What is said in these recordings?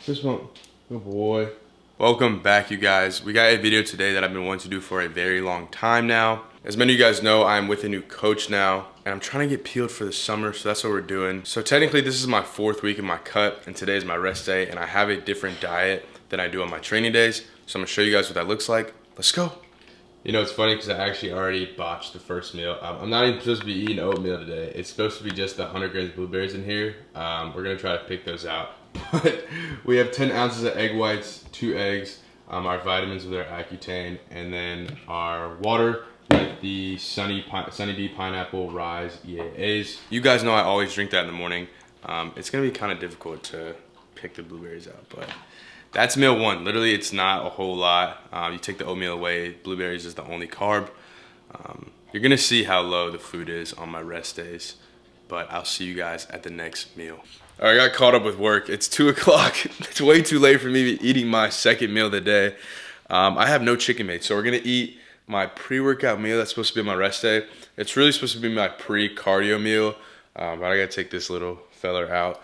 Fist bump. Good boy. Welcome back, you guys. We got a video today that I've been wanting to do for a very long time now. As many of you guys know, I'm with a new coach now, and I'm trying to get peeled for the summer, so that's what we're doing. So technically, this is my 4th week in my cut, and today is my rest day, and I have a different diet than I do on my training days. So I'm gonna show you guys what that looks like. Let's go. You know, it's funny because I actually already botched the first meal. I'm not even supposed to be eating oatmeal today. It's supposed to be just the 100 grams of blueberries in here. We're gonna try to pick those out. But we have 10 ounces of egg whites, 2 eggs, our vitamins with our Accutane, and then our water with the Sunny D Pineapple Rise EAAs. You guys know I always drink that in the morning. It's gonna be kind of difficult to pick the blueberries out, but that's meal 1. Literally, it's not a whole lot. You take the oatmeal away, blueberries is the only carb. You're gonna see how low the food is on my rest days, but I'll see you guys at the next meal. All right, I got caught up with work. It's 2 o'clock. It's way too late for me to be eating my second meal of the day. I have no chicken made, so we're gonna eat my pre-workout meal. That's supposed to be my rest day. It's really supposed to be my pre-cardio meal, but I gotta take this little feller out.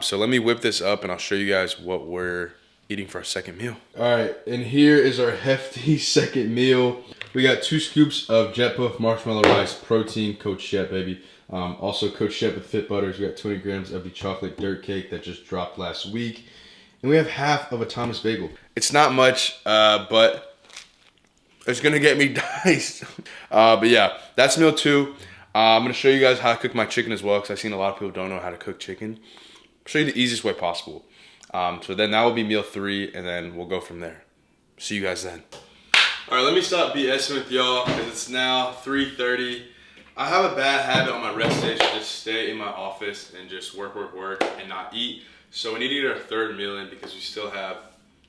So let me whip this up and I'll show you guys what we're eating for our second meal. All right, and here is our hefty second meal. We got 2 scoops of Jet Puff marshmallow rice protein, Coach Shep, baby. Also Coach Shep with Fit Butters. We got 20 grams of the chocolate dirt cake that just dropped last week. And we have half of a Thomas bagel. It's not much, but it's gonna get me diced. But yeah, that's meal 2. I'm gonna show you guys how I cook my chicken as well, because I've seen a lot of people don't know how to cook chicken. I'll show you the easiest way possible. So then that will be meal 3, and then we'll go from there. See you guys then. All right, let me stop BSing with y'all, because it's now 3:30. I have a bad habit on my rest days to just stay in my office and just work, and not eat. So we need to get our 3rd meal in because we still have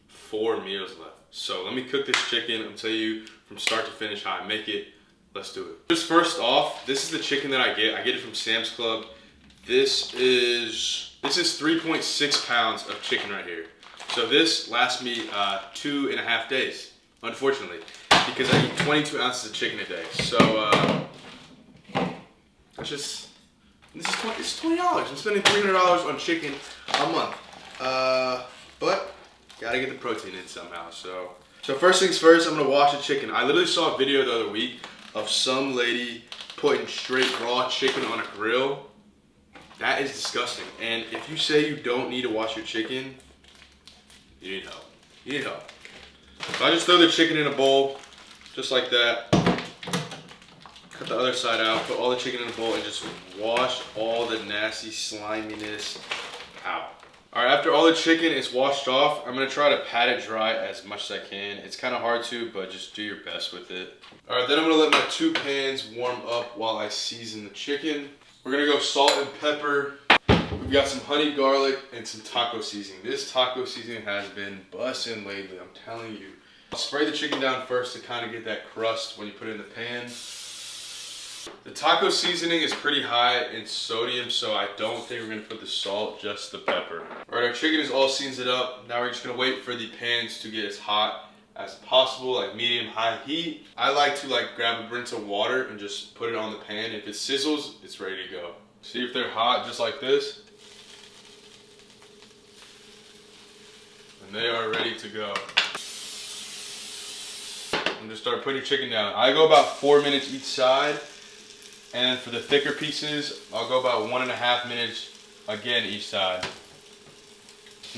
4 meals left. So let me cook this chicken. I'll tell you from start to finish how I make it. Let's do it. Just first off, this is the chicken that I get. I get it from Sam's Club. This is 3.6 pounds of chicken right here. So this lasts me 2.5 days, unfortunately, because I eat 22 ounces of chicken a day. So it's $20. I'm spending $300 on chicken a month. But gotta get the protein in somehow. So first things first, I'm gonna wash the chicken. I literally saw a video the other week of some lady putting straight raw chicken on a grill. That is disgusting. And if you say you don't need to wash your chicken, you need help. You need help. So I just throw the chicken in a bowl, just like that. Cut the other side out, put all the chicken in a bowl, and just wash all the nasty sliminess out. All right, after all the chicken is washed off, I'm gonna try to pat it dry as much as I can. It's kind of hard to, but just do your best with it. All right, then I'm gonna let my 2 pans warm up while I season the chicken. We're gonna go salt and pepper. We've got some honey garlic and some taco seasoning. This taco seasoning has been bussin' lately, I'm telling you. I'll spray the chicken down first to kind of get that crust when you put it in the pan. The taco seasoning is pretty high in sodium, so I don't think we're gonna put the salt, just the pepper. All right, our chicken is all seasoned up. Now we're just gonna wait for the pans to get as hot as possible, like medium-high heat. I like to grab a rinse of water and just put it on the pan. If it sizzles, it's ready to go. See if they're hot, just like this. And they are ready to go. And just start putting your chicken down. I go about 4 minutes each side. And for the thicker pieces, I'll go about 1.5 minutes again each side.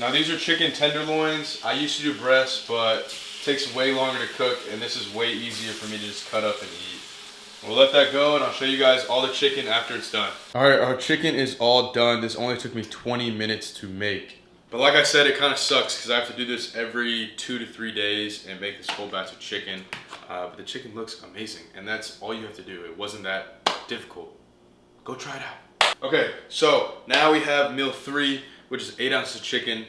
Now these are chicken tenderloins. I used to do breasts, but it takes way longer to cook, and this is way easier for me to just cut up and eat. We'll let that go, and I'll show you guys all the chicken after it's done. All right, our chicken is all done. This only took me 20 minutes to make. But like I said, it kind of sucks because I have to do this every 2 to 3 days and make this whole batch of chicken. But the chicken looks amazing, and that's all you have to do. It wasn't that difficult. Go try it out. Okay, so now we have meal 3, which is 8 ounces of chicken,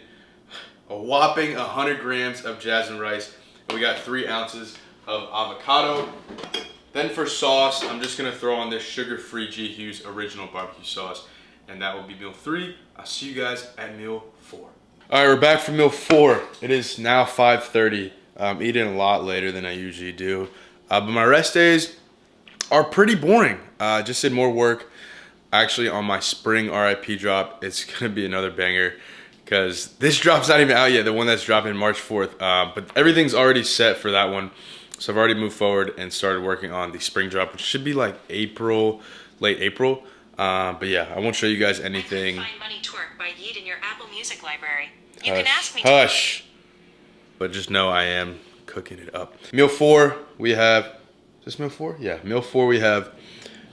a whopping 100 grams of jasmine rice, and we got 3 ounces of avocado. Then for sauce, I'm just gonna throw on this sugar-free G. Hughes original barbecue sauce, and that will be meal 3. I'll see you guys at meal 4. All right, we're back for meal 4. It is now 5:30. I'm eating a lot later than I usually do, but my rest days are pretty boring. Just did more work. Actually, on my spring RIP drop, it's gonna be another banger. because this drop's not even out yet, the one that's dropping March 4th. But everything's already set for that one. So I've already moved forward and started working on the spring drop, which should be like April, late April. But yeah, I won't show you guys anything. Find Money Twerk by Yeet in your Apple Music library. You Hush, can ask me hush. But just know I am cooking it up. Meal 4, we have, is this meal 4? Yeah, meal 4, we have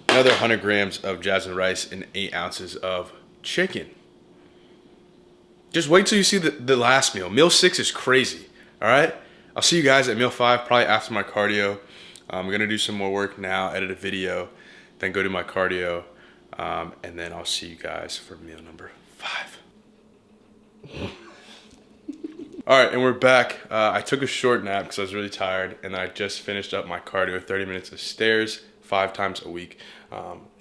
another 100 grams of jasmine rice and 8 ounces of chicken. Just wait till you see the last meal. Meal 6 is crazy, all right? I'll see you guys at meal 5, probably after my cardio. I'm gonna do some more work now, edit a video, then go do my cardio, and then I'll see you guys for meal number 5. All right, and we're back. I took a short nap because I was really tired, and I just finished up my cardio, 30 minutes of stairs, 5 times a week.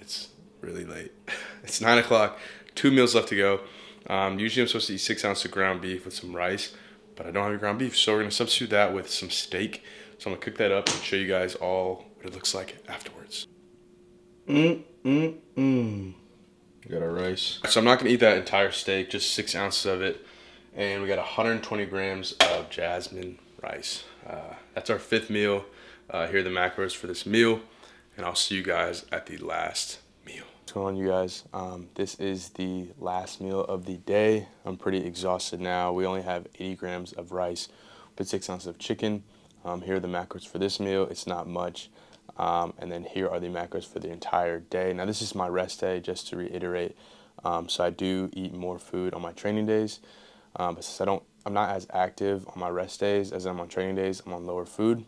It's really late. It's 9 o'clock, 2 meals left to go. Usually I'm supposed to eat 6 ounces of ground beef with some rice, but I don't have any ground beef, so we're gonna substitute that with some steak. So I'm gonna cook that up and show you guys all what it looks like afterwards. We got our rice. So I'm not gonna eat that entire steak, just 6 ounces of it. And we got 120 grams of jasmine rice. That's our 5th meal. Here are the macros for this meal, and I'll see you guys at the last meal. What's going on, you guys? This is the last meal of the day. I'm pretty exhausted now. We only have 80 grams of rice with 6 ounces of chicken. Here are the macros for this meal. It's not much. And then here are the macros for the entire day. Now this is my rest day, just to reiterate. So I do eat more food on my training days. But since I'm not as active on my rest days as I'm on training days, I'm on lower food.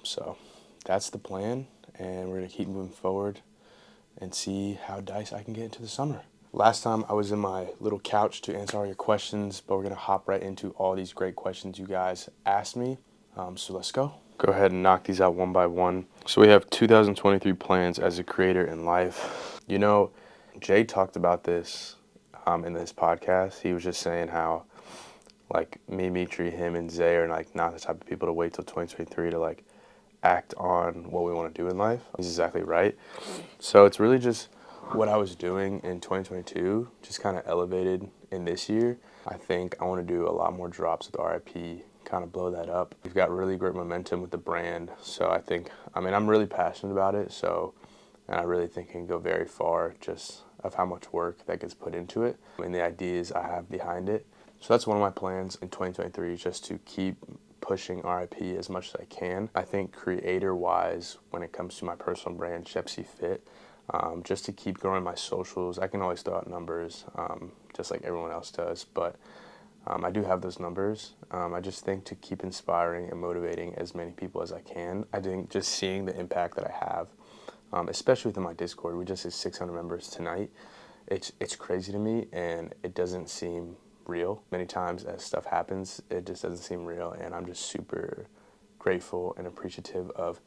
So that's the plan, and we're gonna keep moving forward and see how diced I can get into the summer. Last time I was in my little couch to answer all your questions, but we're gonna hop right into all these great questions you guys asked me. So let's go. Go ahead and knock these out one by one. So we have 2023 plans as a creator in life. You know, Jay talked about this in this podcast. He was just saying how, like, me, Mitri, him, and Zay are like not the type of people to wait till 2023 to like act on what we want to do in life. He's exactly right. So it's really just what I was doing in 2022 just kind of elevated in this year. I think I want to do a lot more drops with RIP, kind of blow that up. We've got really great momentum with the brand, so I'm really passionate about it, and I really think it can go very far just of how much work that gets put into it and the ideas I have behind it. So that's one of my plans in 2023, just to keep pushing RIP as much as I can. I think creator-wise, when it comes to my personal brand, Shep Fit, just to keep growing my socials. I can always throw out numbers, just like everyone else does, but I do have those numbers. I just think to keep inspiring and motivating as many people as I can. I think just seeing the impact that I have, especially within my Discord, we just hit 600 members tonight. It's crazy to me, and it doesn't seem real. Many times as stuff happens, it just doesn't seem real, and I'm just super grateful and appreciative of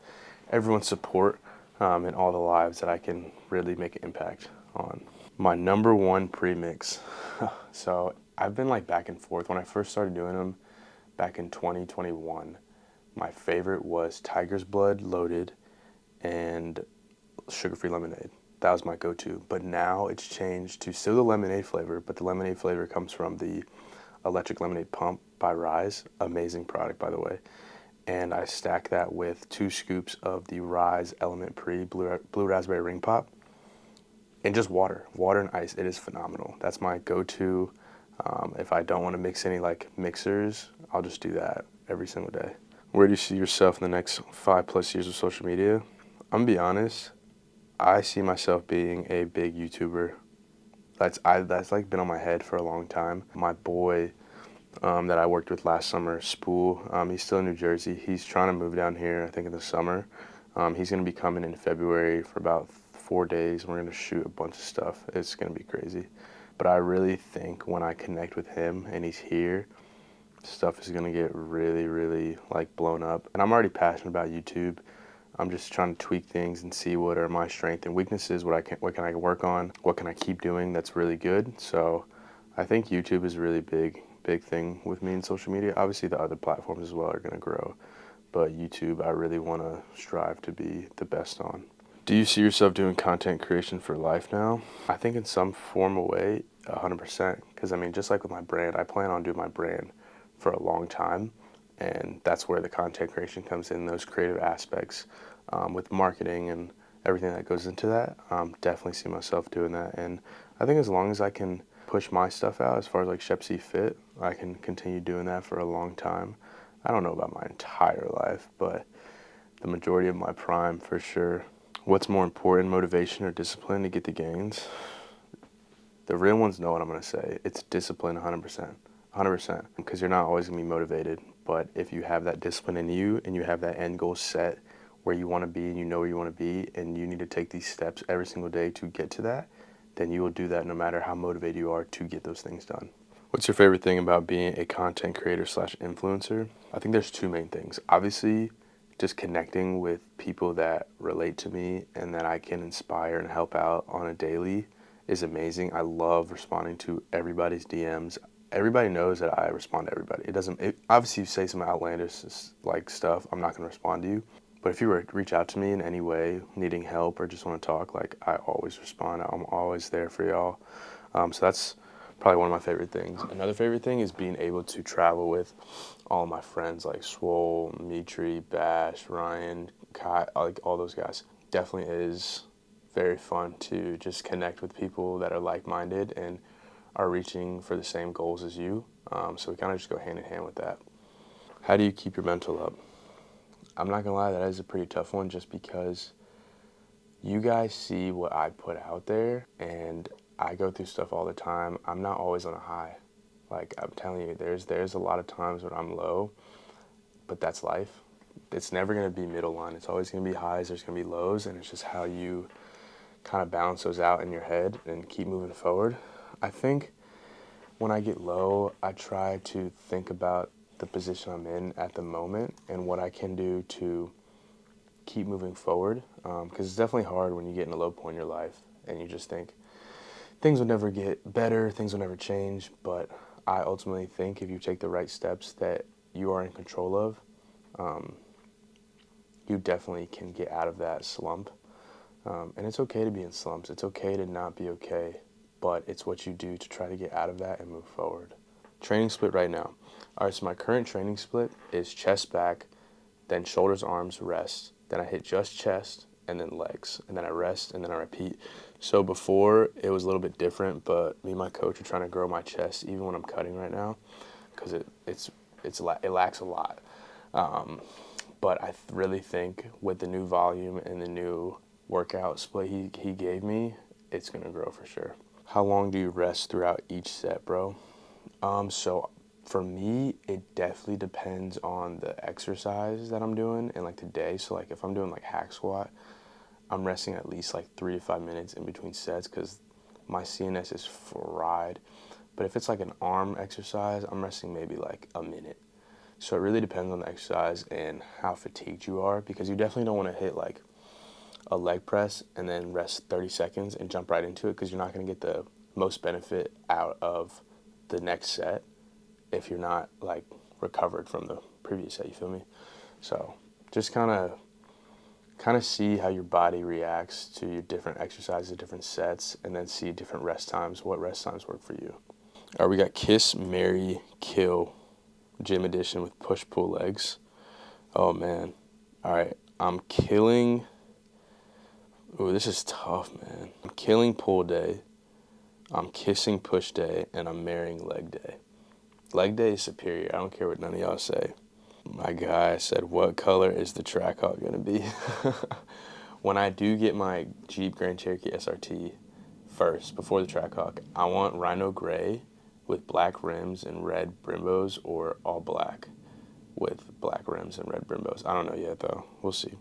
everyone's support and all the lives that I can really make an impact on. My number one premix. So I've been like back and forth. When I first started doing them back in 2021, my favorite was Tiger's Blood Loaded and sugar-free lemonade. That was my go-to. But now it's changed to still the lemonade flavor, but the lemonade flavor comes from the Electric Lemonade Pump by Rise. Amazing product, by the way. And I stack that with 2 scoops of the Rise Element Pre Blue Raspberry Ring Pop. And just water and ice. It is phenomenal. That's my go-to. If I don't want to mix any like mixers, I'll just do that every single day. Where do you see yourself in the next 5+ years of social media? I'm gonna be honest. I see myself being a big YouTuber. That's like been on my head for a long time. My boy that I worked with last summer, Spool, he's still in New Jersey. He's trying to move down here, I think in the summer. He's gonna be coming in February for about 4 days. We're gonna shoot a bunch of stuff. It's gonna be crazy. But I really think when I connect with him and he's here, stuff is gonna get really, really like blown up. And I'm already passionate about YouTube. I'm just trying to tweak things and see what are my strengths and weaknesses, what can I work on, what can I keep doing that's really good. So I think YouTube is a really big thing with me in social media. Obviously the other platforms as well are gonna grow, but YouTube I really wanna strive to be the best on. Do you see yourself doing content creation for life now? I think in some form or way, 100%. Because I mean, just like with my brand, I plan on doing my brand for a long time. And that's where the content creation comes in, those creative aspects with marketing and everything that goes into that. Definitely see myself doing that. And I think as long as I can push my stuff out as far as like Shep Fit, I can continue doing that for a long time. I don't know about my entire life, but the majority of my prime for sure. What's more important, motivation or discipline to get the gains? The real ones know what I'm going to say. It's discipline 100%. 100%. Because you're not always going to be motivated. But if you have that discipline in you and you have that end goal set where you want to be and you know where you want to be and you need to take these steps every single day to get to that, then you will do that no matter how motivated you are to get those things done. What's your favorite thing about being a content creator slash influencer? I think there's two main things. Obviously, just connecting with people that relate to me and that I can inspire and help out on a daily is amazing. I love responding to everybody's DMs. Everybody knows that I respond to everybody. Obviously you say some outlandish like stuff, I'm not going to respond to you. But if you were to reach out to me in any way, needing help or just want to talk, like I always respond. I'm always there for y'all. So that's probably one of my favorite things. Another favorite thing is being able to travel with all my friends like Swole, Mitri, Bash, Ryan, Kai, like all those guys. Definitely is very fun to just connect with people that are like-minded and are reaching for the same goals as you. So we kind of just go hand in hand with that. How do you keep your mental up? I'm not gonna lie, that is a pretty tough one just because you guys see what I put out there and I go through stuff all the time. I'm not always on a high. Like I'm telling you, there's a lot of times when I'm low, but that's life. It's never gonna be middle line. It's always gonna be highs, there's gonna be lows, and it's just how you kind of balance those out in your head and keep moving forward. I think when I get low, I try to think about the position I'm in at the moment and what I can do to keep moving forward. Because it's definitely hard when you get in a low point in your life and you just think things will never get better, things will never change. But I ultimately think if you take the right steps that you are in control of, you definitely can get out of that slump. And it's okay to be in slumps. It's okay to not be okay, but it's what you do to try to get out of that and move forward. Training split right now. All right, so my current training split is chest back, then shoulders, arms, rest. Then I hit just chest and then legs, and then I rest and then I repeat. So before it was a little bit different, but me and my coach are trying to grow my chest even when I'm cutting right now because it lacks a lot. But I really think with the new volume and the new workout split he gave me, it's gonna grow for sure. How long do you rest throughout each set, bro? So for me, it definitely depends on the exercise that I'm doing and like the day. So like if I'm doing like hack squat, I'm resting at least like 3 to 5 minutes in between sets because my CNS is fried. But if it's like an arm exercise, I'm resting maybe like a minute. So it really depends on the exercise and how fatigued you are because you definitely don't want to hit like a leg press and then rest 30 seconds and jump right into it because you're not going to get the most benefit out of the next set if you're not like recovered from the previous set, you feel me? So just kind of see how your body reacts to your different exercises, different sets, and then see different rest times, what rest times work for you. All right, we got kiss, marry, kill, gym edition with push-pull legs. Oh man. All right, I'm killing. Ooh, this is tough, man. I'm killing pull day, I'm kissing push day, and I'm marrying leg day. Leg day is superior. I don't care what none of y'all say. My guy said, what color is the Trackhawk going to be? When I do get my Jeep Grand Cherokee SRT first, before the Trackhawk, I want Rhino Gray with black rims and red Brimbos or all black with black rims and red Brimbos. I don't know yet, though. We'll see.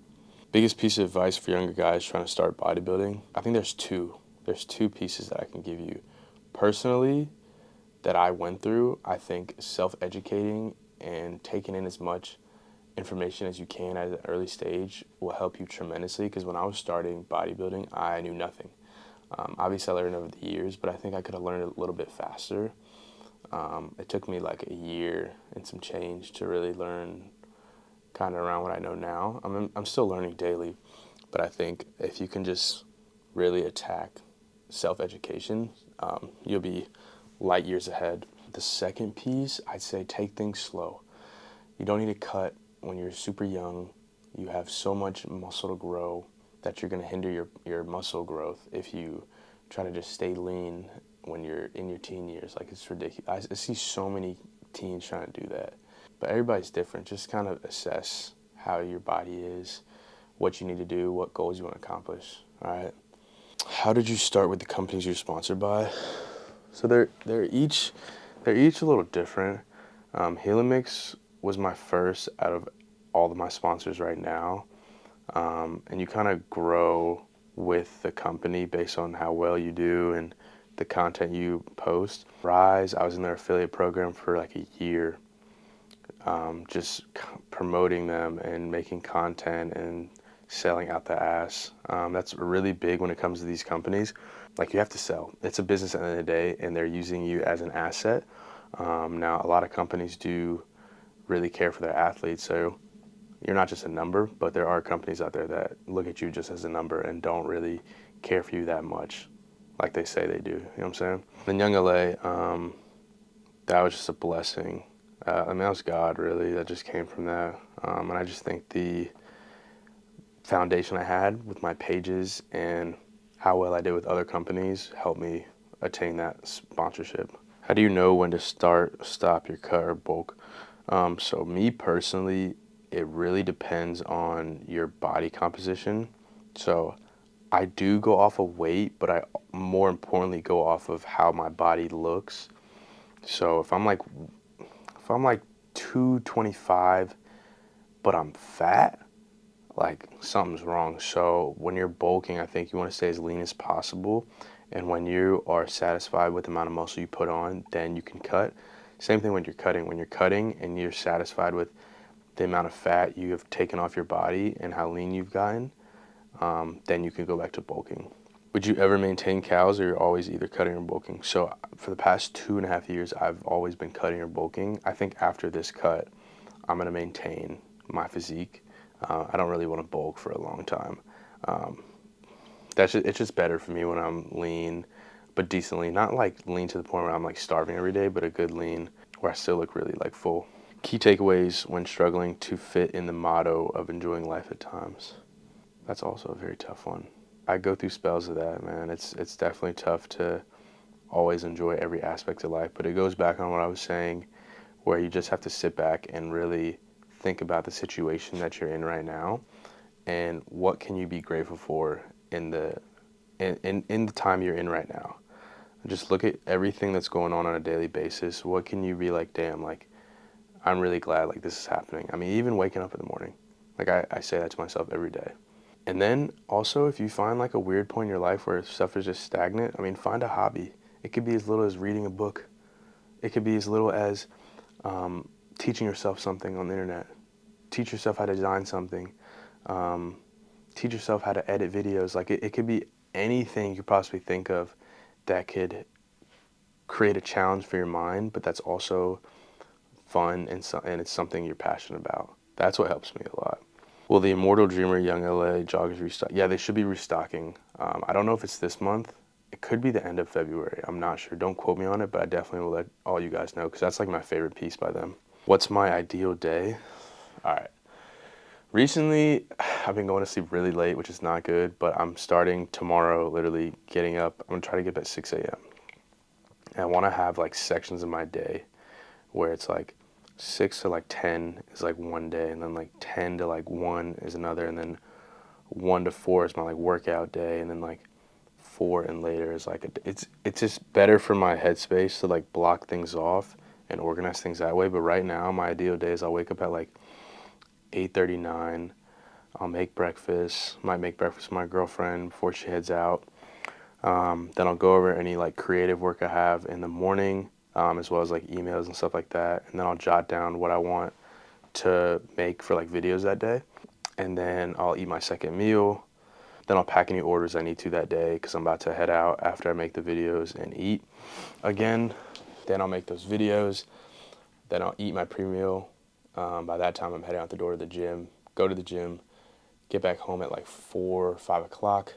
Biggest piece of advice for younger guys trying to start bodybuilding? I think there's two. There's two pieces that I can give you. Personally, that I went through, I think self-educating and taking in as much information as you can at an early stage will help you tremendously because when I was starting bodybuilding, I knew nothing. Obviously, I learned over the years, but I think I could have learned a little bit faster. It took me like a year and some change to really learn kind of around what I know now. I'm still learning daily, But I think if you can just really attack self-education, you'll be light years ahead. The second piece, I'd say take things slow. You don't need to cut when you're super young. You have so much muscle to grow that you're going to hinder your muscle growth if you try to just stay lean when you're in your teen years. Like, it's ridiculous. I see so many teens trying to do that. But everybody's different. Just kind of assess how your body is, what you need to do, what goals you want to accomplish. All right. How did you start with the companies you're sponsored by? So they're each a little different. Helimix was my first out of all of my sponsors right now, and you kind of grow with the company based on how well you do and the content you post. Rise, I was in their affiliate program for like a year, just promoting them and making content and selling out the ass. That's really big when it comes to these companies. Like, you have to sell. It's a business at the end of the day, and they're using you as an asset. Now, a lot of companies do really care for their athletes, so you're not just a number, but there are companies out there that look at you just as a number and don't really care for you that much like they say they do. You know what I'm saying? Then Young LA, that was just a blessing. I mean, that was God, really, that just came from that. And I just think the foundation I had with my pages and how well I did with other companies helped me attain that sponsorship. How do you know when to stop your cut or bulk? So me personally, it really depends on your body composition. So I do go off of weight, but I more importantly go off of how my body looks. So if I'm like 225, but I'm fat, like, something's wrong. So when you're bulking, I think you want to stay as lean as possible. And when you are satisfied with the amount of muscle you put on, then you can cut. Same thing when you're cutting. When you're cutting and you're satisfied with the amount of fat you have taken off your body and how lean you've gotten, then you can go back to bulking. Would you ever maintain cows, or you're always either cutting or bulking? So for the past 2.5 years, I've always been cutting or bulking. I think after this cut, I'm going to maintain my physique. I don't really want to bulk for a long time. It's just better for me when I'm lean, but decently. Not like lean to the point where I'm like starving every day, but a good lean where I still look really like full. Key takeaways when struggling to fit in the motto of enjoying life at times. That's also a very tough one. I go through spells of that, man. It's definitely tough to always enjoy every aspect of life, but it goes back on what I was saying, where you just have to sit back and really think about the situation that you're in right now and what can you be grateful for in the time you're in right now. Just look at everything that's going on a daily basis. What can you be like, damn, like, I'm really glad like this is happening. I mean, even waking up in the morning, like I say that to myself every day. And then also, if you find like a weird point in your life where stuff is just stagnant, I mean, find a hobby. It could be as little as reading a book. It could be as little as teaching yourself something on the internet. Teach yourself how to design something. Teach yourself how to edit videos. Like, it could be anything you could possibly think of that could create a challenge for your mind, but that's also fun and it's something you're passionate about. That's what helps me a lot. Will the Immortal Dreamer Young LA joggers restock? Yeah, they should be restocking. I don't know if it's this month. It could be the end of February. I'm not sure. Don't quote me on it, but I definitely will let all you guys know because that's like my favorite piece by them. What's my ideal day? All right. Recently, I've been going to sleep really late, which is not good, but I'm starting tomorrow, literally getting up. I'm going to try to get up at 6 a.m. And I want to have like sections of my day where it's like 6 to like 10 is like one day, and then like 10 to like 1 is another, and then 1 to 4 is my like workout day, and then like 4 and later is like it's just better for my headspace to like block things off and organize things that way. But right now, my ideal day is I'll wake up at like 8:39. I'll make breakfast. Might make breakfast with my girlfriend before she heads out. Then I'll go over any like creative work I have in the morning, as well as like emails and stuff like that. And then I'll jot down what I want to make for like videos that day. And then I'll eat my second meal. Then I'll pack any orders I need to that day because I'm about to head out after I make the videos and eat again. Then I'll make those videos. Then I'll eat my pre-meal. By that time, I'm heading out the door to the gym, go to the gym, get back home at like 4 or 5 o'clock,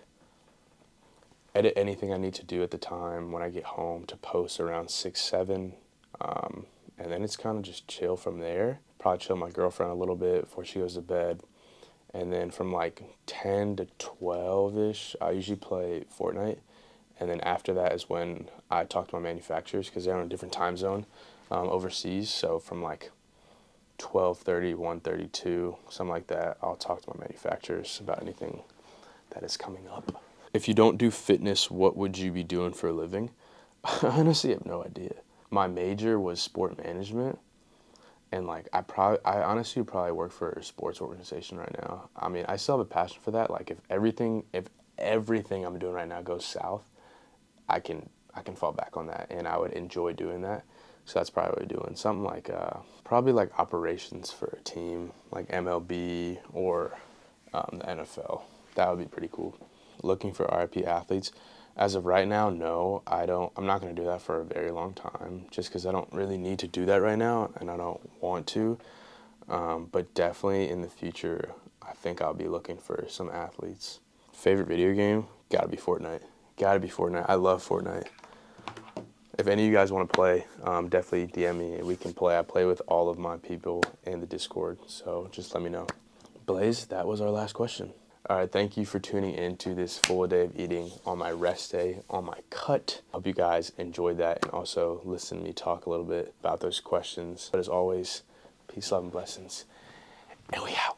edit anything I need to do at the time when I get home to post around 6, 7, and then it's kind of just chill from there. Probably chill with my girlfriend a little bit before she goes to bed. And then from like 10 to 12-ish, I usually play Fortnite. And then after that is when I talk to my manufacturers because they're on a different time zone overseas. So from like 12:30, 1:32, something like that, I'll talk to my manufacturers about anything that is coming up. If you don't do fitness, what would you be doing for a living? I honestly have no idea. My major was sport management, and like I honestly would probably work for a sports organization right now. I mean, I still have a passion for that. Like if everything I'm doing right now goes south, I can fall back on that, and I would enjoy doing that. So that's probably what I'm doing. Something like probably like operations for a team, like MLB or the NFL. That would be pretty cool. Looking for RIP athletes. As of right now, no, I don't. I'm not going to do that for a very long time, just because I don't really need to do that right now, and I don't want to. But definitely in the future, I think I'll be looking for some athletes. Favorite video game? Gotta be Fortnite. Gotta be Fortnite. I love Fortnite. If any of you guys want to play, definitely DM me and we can play. I play with all of my people in the Discord, so just let me know. Blaze, that was our last question. All right, thank you for tuning in to this full day of eating on my rest day, on my cut. Hope you guys enjoyed that and also listen to me talk a little bit about those questions. But as always, peace, love, and blessings. And we out.